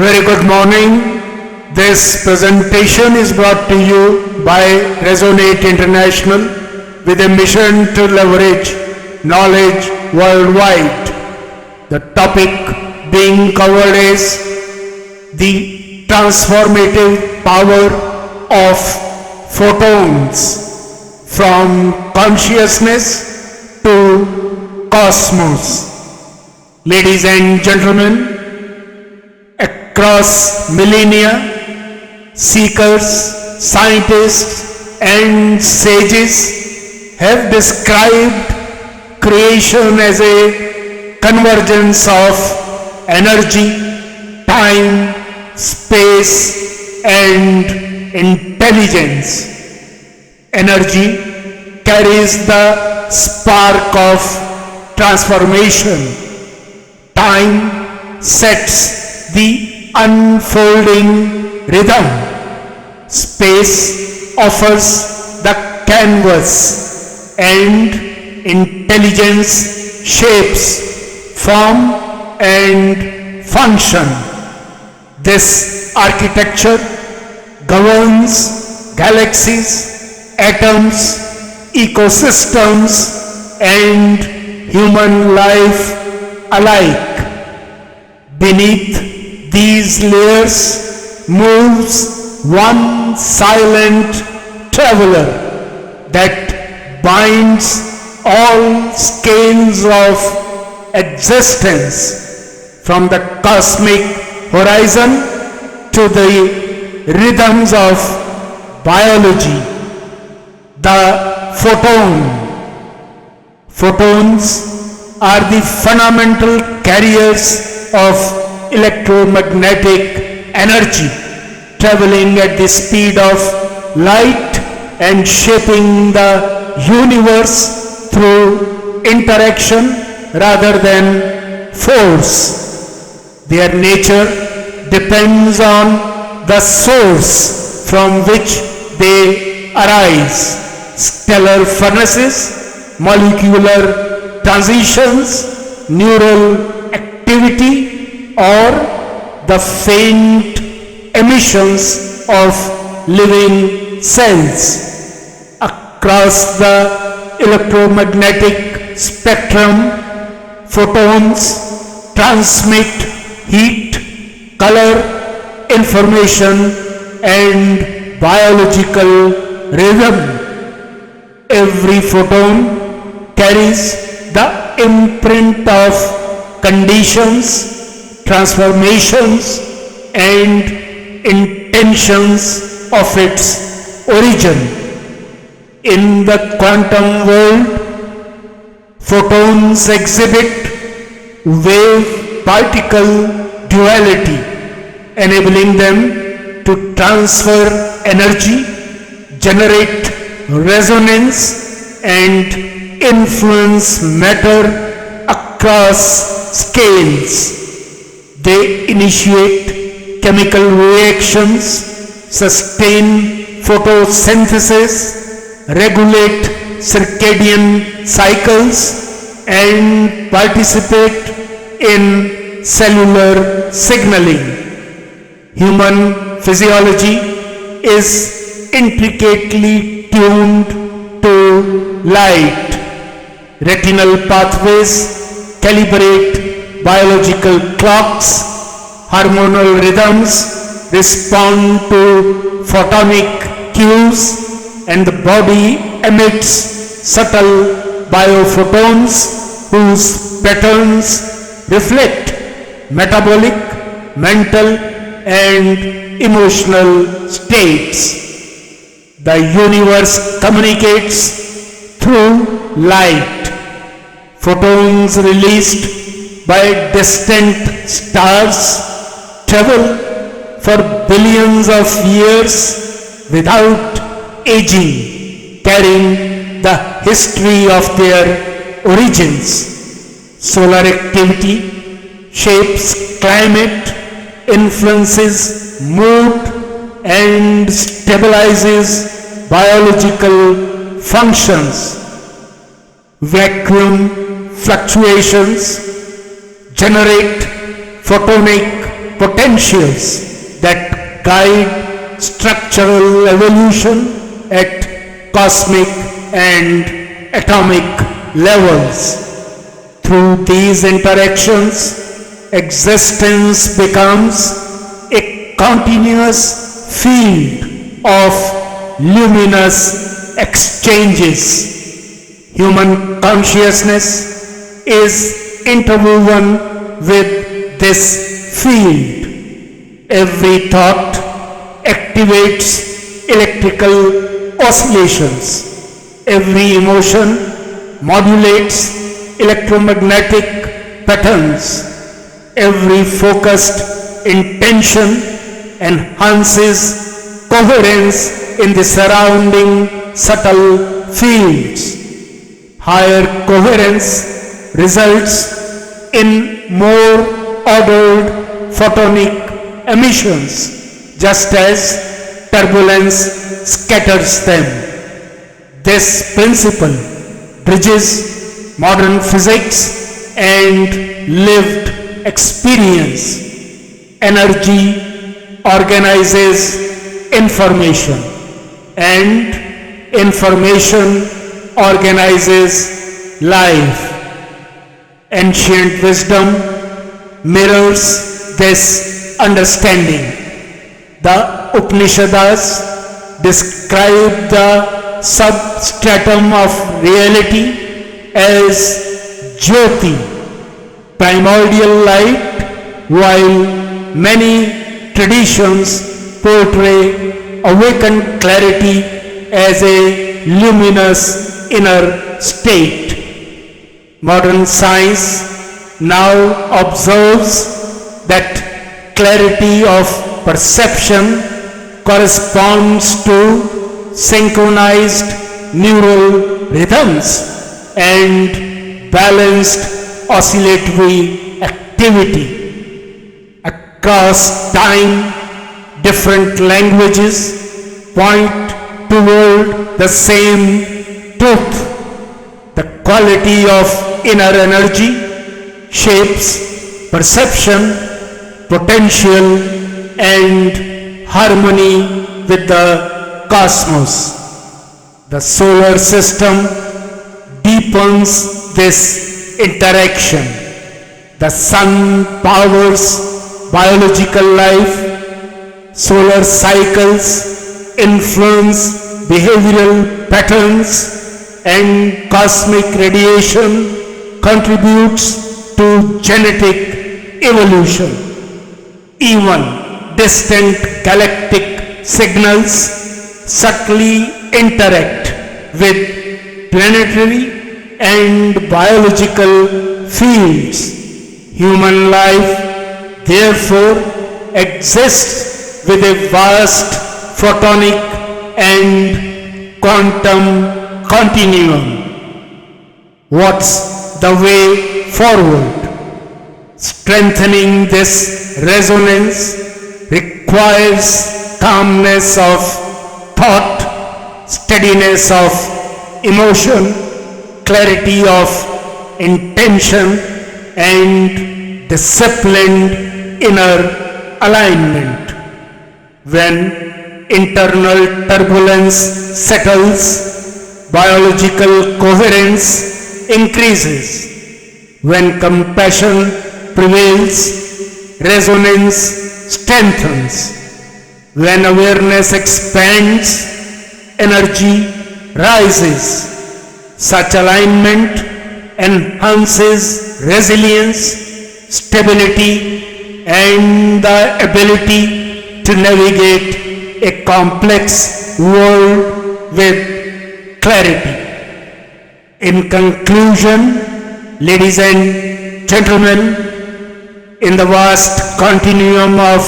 Very good morning. This presentation is brought to you by Resonate International with a mission to leverage knowledge worldwide. The topic being covered is the transformative power of photons from consciousness to cosmos. Ladies and gentlemen, across millennia, seekers, scientists, and sages have described creation as a convergence of energy, time, space, and intelligence. Energy carries the spark of transformation. Time sets the unfolding rhythm. Space offers the canvas, and intelligence shapes form and function. This architecture governs galaxies, atoms, ecosystems, and human life alike. Beneath these layers moves one silent traveler that binds all scales of existence, from the cosmic horizon to the rhythms of biology. The photons are the fundamental carriers of electromagnetic energy, traveling at the speed of light and shaping the universe through interaction rather than force. Their nature depends on the source from which they arise. Stellar furnaces, molecular transitions, neural activity, or the faint emissions of living cells. Across the electromagnetic spectrum, photons transmit heat, color, information, and biological rhythm. Every photon carries the imprint of conditions, transformations, and intentions of its origin. In the quantum world, photons exhibit wave-particle duality, enabling them to transfer energy, generate resonance, and influence matter across scales. They initiate chemical reactions, sustain photosynthesis, regulate circadian cycles, and participate in cellular signaling. Human physiology is intricately tuned to light. Retinal pathways calibrate biological clocks, hormonal rhythms respond to photonic cues, and the body emits subtle biophotons whose patterns reflect metabolic, mental, and emotional states. The universe communicates through light. Photons released by distant stars travel for billions of years without aging, carrying the history of their origins. Solar activity shapes climate, influences mood, and stabilizes biological functions. Vacuum fluctuations generate photonic potentials that guide structural evolution at cosmic and atomic levels. Through these interactions, existence becomes a continuous field of luminous exchanges. Human consciousness is interwoven with this field. Every thought activates electrical oscillations. Every emotion modulates electromagnetic patterns. Every focused intention enhances coherence in the surrounding subtle fields. Higher coherence results in more ordered photonic emissions, just as turbulence scatters them. This principle bridges modern physics and lived experience. Energy organizes information, and information organizes life. Ancient wisdom mirrors this understanding. The Upanishads describe the substratum of reality as Jyoti, primordial light, while many traditions portray awakened clarity as a luminous inner state. Modern science now observes that clarity of perception corresponds to synchronized neural rhythms and balanced oscillatory activity. Across time, different languages point toward the same truth. The quality of inner energy shapes perception, potential, and harmony with the cosmos. The solar system deepens this interaction. The sun powers biological life. Solar cycles influence behavioral patterns, and cosmic radiation contributes to genetic evolution. Even distant galactic signals subtly interact with planetary and biological fields. Human life, therefore, exists with a vast photonic and quantum continuum. What's the way forward? Strengthening this resonance requires calmness of thought, steadiness of emotion, clarity of intention, and disciplined inner alignment. When internal turbulence settles, biological coherence increases. When compassion prevails, resonance strengthens. When awareness expands, energy rises. Such alignment enhances resilience, stability, and the ability to navigate a complex world with clarity. In conclusion, ladies and gentlemen, in the vast continuum of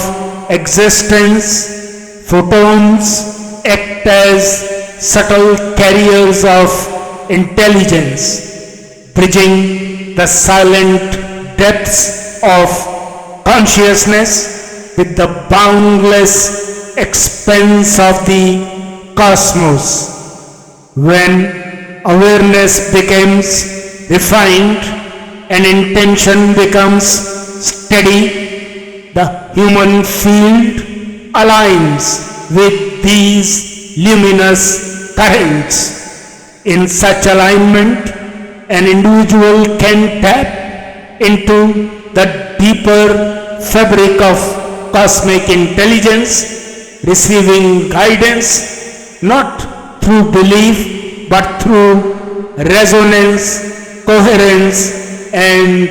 existence, photons act as subtle carriers of intelligence, bridging the silent depths of consciousness with the boundless expanse of the cosmos. When awareness becomes refined and intention becomes steady, the human field aligns with these luminous currents. In such alignment, an individual can tap into the deeper fabric of cosmic intelligence, receiving guidance not through belief but through resonance, coherence, and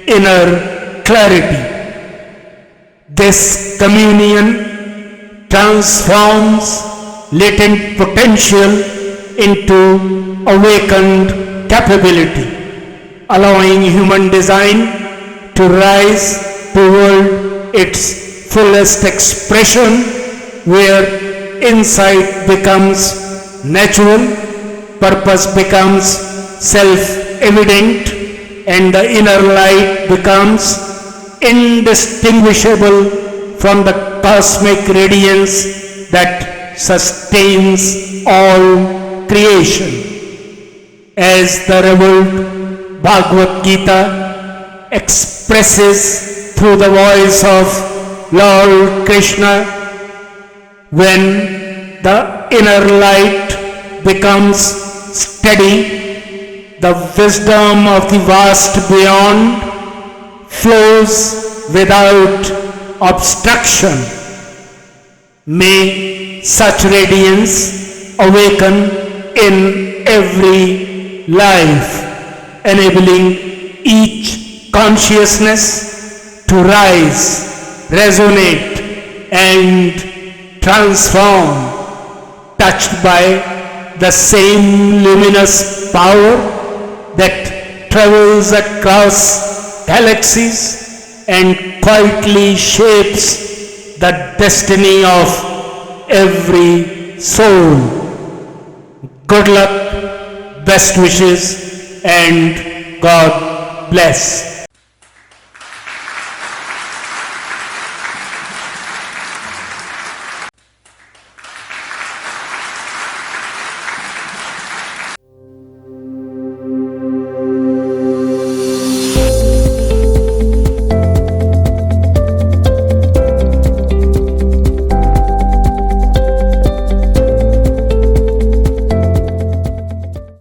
inner clarity. This communion transforms latent potential into awakened capability, allowing human design to rise toward its fullest expression, where insight becomes natural, purpose becomes self-evident, and the inner light becomes indistinguishable from the cosmic radiance that sustains all creation. As the revealed Bhagavad Gita expresses through the voice of Lord Krishna, when the inner light becomes steady, the wisdom of the vast beyond flows without obstruction. May such radiance awaken in every life, enabling each consciousness to rise, resonate, and transform, touched by the same luminous power that travels across galaxies and quietly shapes the destiny of every soul. Good luck, best wishes, and God bless.